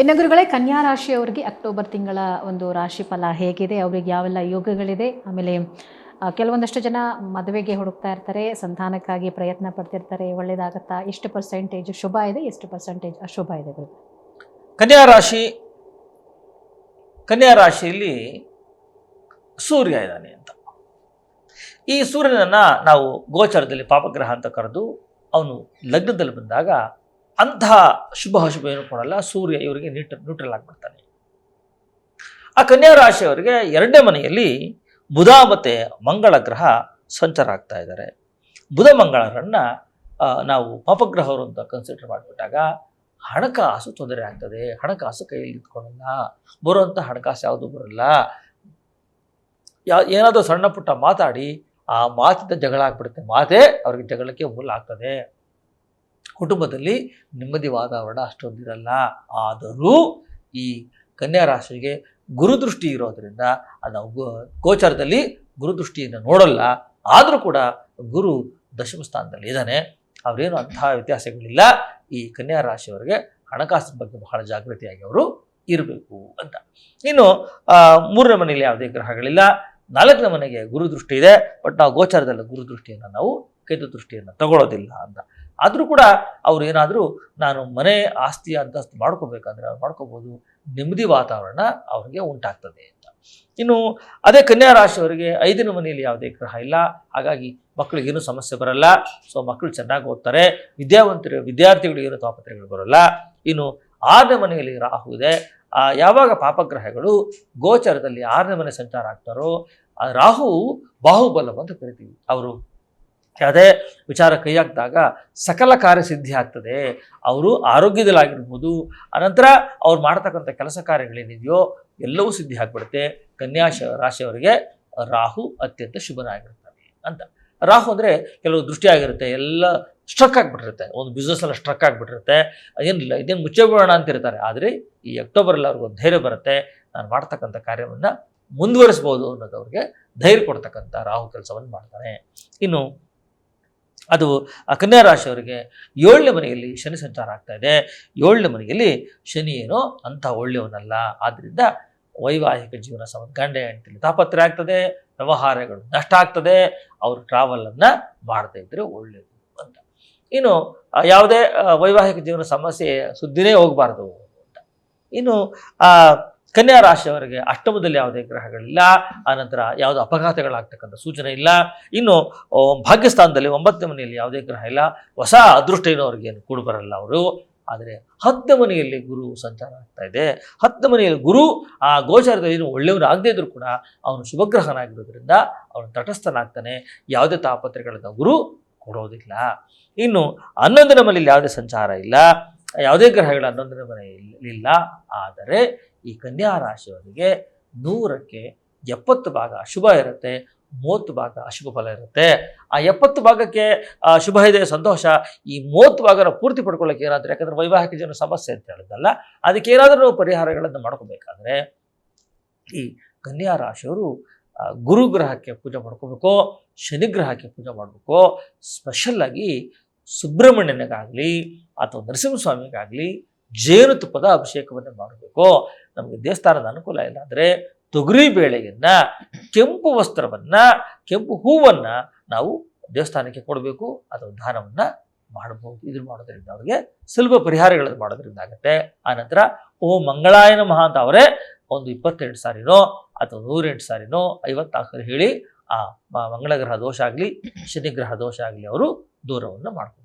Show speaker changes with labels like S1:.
S1: ಇನ್ನು ಗುರುಗಳೇ, ಕನ್ಯಾ ರಾಶಿಯವರಿಗೆ ಅಕ್ಟೋಬರ್ ತಿಂಗಳ ಒಂದು ರಾಶಿ ಫಲ ಹೇಗಿದೆ? ಅವರಿಗೆ ಯಾವೆಲ್ಲ ಯೋಗಗಳಿದೆ? ಆಮೇಲೆ ಕೆಲವೊಂದಷ್ಟು ಜನ ಮದುವೆಗೆ ಹುಡುಕ್ತಾ ಇರ್ತಾರೆ, ಸಂತಾನಕ್ಕಾಗಿ ಪ್ರಯತ್ನ ಪಡ್ತಿರ್ತಾರೆ. ಒಳ್ಳೇದಾಗತ್ತಾ? ಎಷ್ಟು ಪರ್ಸೆಂಟೇಜ್ ಶುಭ ಇದೆ, ಎಷ್ಟು ಪರ್ಸೆಂಟೇಜ್ ಅಶುಭ ಇದೆ ಗುರು?
S2: ಕನ್ಯಾ ರಾಶಿಯಲ್ಲಿ ಸೂರ್ಯ ಇದ್ದಾನೆ ಅಂತ. ಈ ಸೂರ್ಯನನ್ನ ನಾವು ಗೋಚರದಲ್ಲಿ ಪಾಪಗ್ರಹ ಅಂತ ಕರೆದು ಅವನು ಲಗ್ನದಲ್ಲಿ ಬಂದಾಗ ಅಂತಹ ಶುಭ ಅಶುಭ ಏನು ಕೊಡಲ್ಲ. ಸೂರ್ಯ ಇವರಿಗೆ ನ್ಯೂಟ್ರಲ್ ಆಗಿಬಿಡ್ತಾನೆ. ಆ ಕನ್ಯಾ ರಾಶಿಯವರಿಗೆ 2ನೇ ಮನೆಯಲ್ಲಿ ಬುಧ ಮತ್ತೆ ಮಂಗಳ ಗ್ರಹ ಸಂಚಾರ ಆಗ್ತಾ ಇದ್ದಾರೆ. ಬುಧ ಮಂಗಳರನ್ನ ನಾವು ಪಾಪಗ್ರಹವರು ಅಂತ ಕನ್ಸಿಡರ್ ಮಾಡಿಬಿಟ್ಟಾಗ ಹಣಕಾಸು ತೊಂದರೆ ಆಗ್ತದೆ. ಹಣಕಾಸು ಕೈಯಲ್ಲಿ ಇಟ್ಕೊಳ್ಳಲ್ಲ, ಬರುವಂಥ ಹಣಕಾಸು ಯಾವುದು ಬರಲ್ಲ. ಏನಾದರೂ ಸಣ್ಣ ಪುಟ್ಟ ಮಾತಾಡಿ ಆ ಮಾತಿಂದ ಜಗಳ ಆಗ್ಬಿಡುತ್ತೆ. ಮಾತೇ ಅವ್ರಿಗೆ ಜಗಳಕ್ಕೆ ಮೂಲ ಆಗ್ತದೆ. ಕುಟುಂಬದಲ್ಲಿ ನೆಮ್ಮದಿ ವಾತಾವರಣ ಅಷ್ಟೊಂದಿರಲ್ಲ. ಆದರೂ ಈ ಕನ್ಯಾ ರಾಶಿಗೆ ಗುರುದೃಷ್ಟಿ ಇರೋದ್ರಿಂದ ನಾವು ಗೋಚರದಲ್ಲಿ ಗುರುದೃಷ್ಟಿಯನ್ನು ನೋಡಲ್ಲ. ಆದರೂ ಕೂಡ ಗುರು ದಶಮ ಸ್ಥಾನದಲ್ಲಿ ಇದ್ದಾನೆ. ಅವರೇನು ಅಂತಹ ವ್ಯತ್ಯಾಸಗಳಿಲ್ಲ. ಈ ಕನ್ಯಾ ರಾಶಿಯವರಿಗೆ ಹಣಕಾಸಿನ ಬಗ್ಗೆ ಬಹಳ ಜಾಗೃತಿಯಾಗಿ ಅವರು ಇರಬೇಕು ಅಂತ. ಇನ್ನು 3ನೇ ಮನೆಯಲ್ಲಿ ಯಾವುದೇ ಗ್ರಹಗಳಿಲ್ಲ. 4ನೇ ಮನೆಗೆ ಗುರುದೃಷ್ಟಿ ಇದೆ. ಬಟ್ ನಾವು ಗೋಚಾರದಲ್ಲಿ ಗುರುದೃಷ್ಟಿಯನ್ನು ನಾವು ಕೇತು ದೃಷ್ಟಿಯನ್ನು ತಗೊಳ್ಳೋದಿಲ್ಲ ಅಂತ. ಆದರೂ ಕೂಡ ಅವ್ರು ಏನಾದರೂ ನಾನು ಮನೆ ಆಸ್ತಿ ಅಂತಸ್ತು ಮಾಡ್ಕೋಬೇಕಂದ್ರೆ ಅವ್ರು ಮಾಡ್ಕೋಬೋದು. ನೆಮ್ಮದಿ ವಾತಾವರಣ ಅವ್ರಿಗೆ ಉಂಟಾಗ್ತದೆ ಅಂತ. ಇನ್ನು ಅದೇ ಕನ್ಯಾ ರಾಶಿಯವರಿಗೆ 5ನೇ ಮನೆಯಲ್ಲಿ ಯಾವುದೇ ಗ್ರಹ ಇಲ್ಲ. ಹಾಗಾಗಿ ಮಕ್ಕಳಿಗೇನು ಸಮಸ್ಯೆ ಬರಲ್ಲ. ಸೊ ಮಕ್ಕಳು ಚೆನ್ನಾಗಿ ಓದ್ತಾರೆ. ವಿದ್ಯಾರ್ಥಿಗಳಿಗೇನು ತಾಪತ್ರಗಳು ಬರಲ್ಲ. ಇನ್ನು 6ನೇ ಮನೆಯಲ್ಲಿ ರಾಹು ಇದೆ. ಯಾವಾಗ ಪಾಪಗ್ರಹಗಳು ಗೋಚರದಲ್ಲಿ 6ನೇ ಮನೆ ಸಂಚಾರ ಆಗ್ತಾರೋ ಆ ರಾಹು ಬಾಹುಬಲಂ ಅಂತ ಕರಿತೀವಿ. ಅವರು ಯಾವುದೇ ವಿಚಾರ ಕೈ ಹಾಕಿದಾಗ ಸಕಲ ಕಾರ್ಯಸಿದ್ಧಿ ಆಗ್ತದೆ. ಅವರು ಆರೋಗ್ಯದಲ್ಲಾಗಿರ್ಬೋದು, ಅನಂತರ ಅವ್ರು ಮಾಡ್ತಕ್ಕಂಥ ಕೆಲಸ ಕಾರ್ಯಗಳೇನಿದೆಯೋ ಎಲ್ಲವೂ ಸಿದ್ಧಿ ಆಗ್ಬಿಡುತ್ತೆ. ಕನ್ಯಾ ರಾಶಿಯವರಿಗೆ ರಾಹು ಅತ್ಯಂತ ಶುಭನಾಗಿರ್ತಾನೆ ಅಂತ. ರಾಹು ಅಂದರೆ ಕೆಲವು ದೃಷ್ಟಿ ಆಗಿರುತ್ತೆ, ಎಲ್ಲ ಸ್ಟ್ರಕ್ ಆಗಿಬಿಟ್ಟಿರುತ್ತೆ. ಒಂದು ಬಿಸ್ನೆಸ್ ಎಲ್ಲ ಸ್ಟ್ರಕ್ ಆಗಿಬಿಟ್ಟಿರುತ್ತೆ. ಏನಿಲ್ಲ, ಇದೇನು ಮುಚ್ಚಬೇಡ ಅಂತಿರ್ತಾರೆ. ಆದರೆ ಈ ಅಕ್ಟೋಬರಲ್ಲಿ ಅವ್ರಿಗೊಂದು ಧೈರ್ಯ ಬರುತ್ತೆ. ನಾನು ಮಾಡ್ತಕ್ಕಂಥ ಕಾರ್ಯವನ್ನು ಮುಂದುವರಿಸ್ಬೋದು ಅನ್ನೋದು ಅವ್ರಿಗೆ ಧೈರ್ಯ ಕೊಡ್ತಕ್ಕಂಥ ರಾಹು ಕೆಲಸವನ್ನು ಮಾಡ್ತಾನೆ. ಇನ್ನು ಅದು ಕನ್ಯಾ ರಾಶಿಯವರಿಗೆ 7ನೇ ಮನೆಯಲ್ಲಿ ಶನಿ ಸಂಚಾರ ಆಗ್ತಾ ಇದೆ. 7ನೇ ಮನೆಯಲ್ಲಿ ಶನಿ ಏನೋ ಅಂಥ ಒಳ್ಳೆಯವನಲ್ಲ. ಆದ್ದರಿಂದ ವೈವಾಹಿಕ ಜೀವನ ಗಂಡ ಹೆಂಡತಿಯಲ್ಲಿ ತಾಪತ್ರೆ ಆಗ್ತದೆ. ವ್ಯವಹಾರಗಳು ನಷ್ಟ ಆಗ್ತದೆ. ಅವರು ಟ್ರಾವೆಲನ್ನು ಮಾಡದೇ ಇದ್ದರೆ ಒಳ್ಳೆಯದು ಅಂತ. ಇನ್ನು ಯಾವುದೇ ವೈವಾಹಿಕ ಜೀವನ ಸಮಸ್ಯೆ ಸುದ್ದಿನೇ ಹೋಗಬಾರ್ದು ಅಂತ. ಇನ್ನು ಕನ್ಯಾ ರಾಶಿಯವರಿಗೆ ಅಷ್ಟಮದಲ್ಲಿ ಯಾವುದೇ ಗ್ರಹಗಳಿಲ್ಲ. ಆನಂತರ ಯಾವುದೋ ಅಪಘಾತಗಳಾಗ್ತಕ್ಕಂಥ ಸೂಚನೆ ಇಲ್ಲ. ಇನ್ನು ಭಾಗ್ಯಸ್ಥಾನದಲ್ಲಿ 9ನೇ ಮನೆಯಲ್ಲಿ ಯಾವುದೇ ಗ್ರಹ ಇಲ್ಲ. ಹೊಸ ಅದೃಷ್ಟ ಏನೋ ಅವ್ರಿಗೇನು ಕೂಡ ಬರಲ್ಲ ಅವರು. ಆದರೆ 10ನೇ ಮನೆಯಲ್ಲಿ ಗುರು ಸಂಚಾರ ಆಗ್ತಾ ಇದೆ. 10ನೇ ಮನೆಯಲ್ಲಿ ಗುರು ಆ ಗೋಚಾರದಲ್ಲಿ ಏನು ಒಳ್ಳೆಯವನು ಆಗದೇ ಇದ್ರೂ ಕೂಡ ಅವನು ಶುಭಗ್ರಹನಾಗಿರೋದ್ರಿಂದ ಅವನು ತಟಸ್ಥನಾಗ್ತಾನೆ. ಯಾವುದೇ ತಾಪತ್ರೆಗಳನ್ನು ಗುರು ಕೊಡೋದಿಲ್ಲ. ಇನ್ನು 11ನೇ ಮನೆಯಲ್ಲಿ ಯಾವುದೇ ಸಂಚಾರ ಇಲ್ಲ. ಯಾವುದೇ ಗ್ರಹಗಳ 11ನೇ ಮನೆಯಲ್ಲಿ ಇಲ್ಲ. ಆದರೆ ಈ ಕನ್ಯಾ ರಾಶಿಯವರಿಗೆ 100ಕ್ಕೆ 70 ಭಾಗ ಶುಭ ಇರುತ್ತೆ, 30 ಭಾಗ ಅಶುಭ ಫಲ ಇರುತ್ತೆ. ಆ 70 ಭಾಗಕ್ಕೆ ಶುಭ ಇದೆ, ಸಂತೋಷ. ಈ 30 ಭಾಗನ ಪೂರ್ತಿ ಪಡ್ಕೊಳ್ಳೋಕೆ ಏನಾದರೂ, ಯಾಕಂದರೆ ವೈವಾಹಿಕ ಜೀವನ ಸಮಸ್ಯೆ ಅಂತ ಹೇಳಿದಲ್ಲ, ಅದಕ್ಕೆ ಏನಾದರೂ ನಾವು ಪರಿಹಾರಗಳನ್ನು ಮಾಡ್ಕೋಬೇಕಾದ್ರೆ ಈ ಕನ್ಯಾ ರಾಶಿಯವರು ಗುರುಗ್ರಹಕ್ಕೆ ಪೂಜೆ ಮಾಡ್ಕೋಬೇಕು, ಶನಿಗ್ರಹಕ್ಕೆ ಪೂಜೆ ಮಾಡಬೇಕು. ಸ್ಪೆಷಲ್ಲಾಗಿ ಸುಬ್ರಹ್ಮಣ್ಯನಿಗಾಗಲಿ ಅಥವಾ ನರಸಿಂಹಸ್ವಾಮಿಗಾಗಲಿ ಜೇನುತುಪ್ಪದ ಅಭಿಷೇಕವನ್ನು ಮಾಡಬೇಕು. ನಮಗೆ ದೇವಸ್ಥಾನದ ಅನುಕೂಲ ಇಲ್ಲ ಅಂದರೆ ತೊಗರಿ ಬೇಳೆಯನ್ನು, ಕೆಂಪು ವಸ್ತ್ರವನ್ನು, ಕೆಂಪು ಹೂವನ್ನು ನಾವು ದೇವಸ್ಥಾನಕ್ಕೆ ಕೊಡಬೇಕು ಅಥವಾ ದಾನವನ್ನು ಮಾಡಬಹುದು. ಇದು ಮಾಡೋದ್ರಿಂದ ಅವರಿಗೆ ಸುಲಭ ಪರಿಹಾರಗಳನ್ನು ಮಾಡೋದ್ರಿಂದ ಆಗುತ್ತೆ. ಆನಂತರ ಓಂ ಮಂಗಳಾಯ ನಮಃ ಅಂತ ಅವರೇ ಒಂದು 28 ಸಾರಿನೋ ಅಥವಾ 108 ಸಾರಿನೋ 54 ಸಾರಿ ಹೇಳಿ ಆ ಮಂಗಳಗ್ರಹ ದೋಷ ಆಗಲಿ ಶನಿಗ್ರಹ ದೋಷ ಆಗಲಿ ಅವರು ದೂರವನ್ನು ಮಾಡ್ತಾರೆ.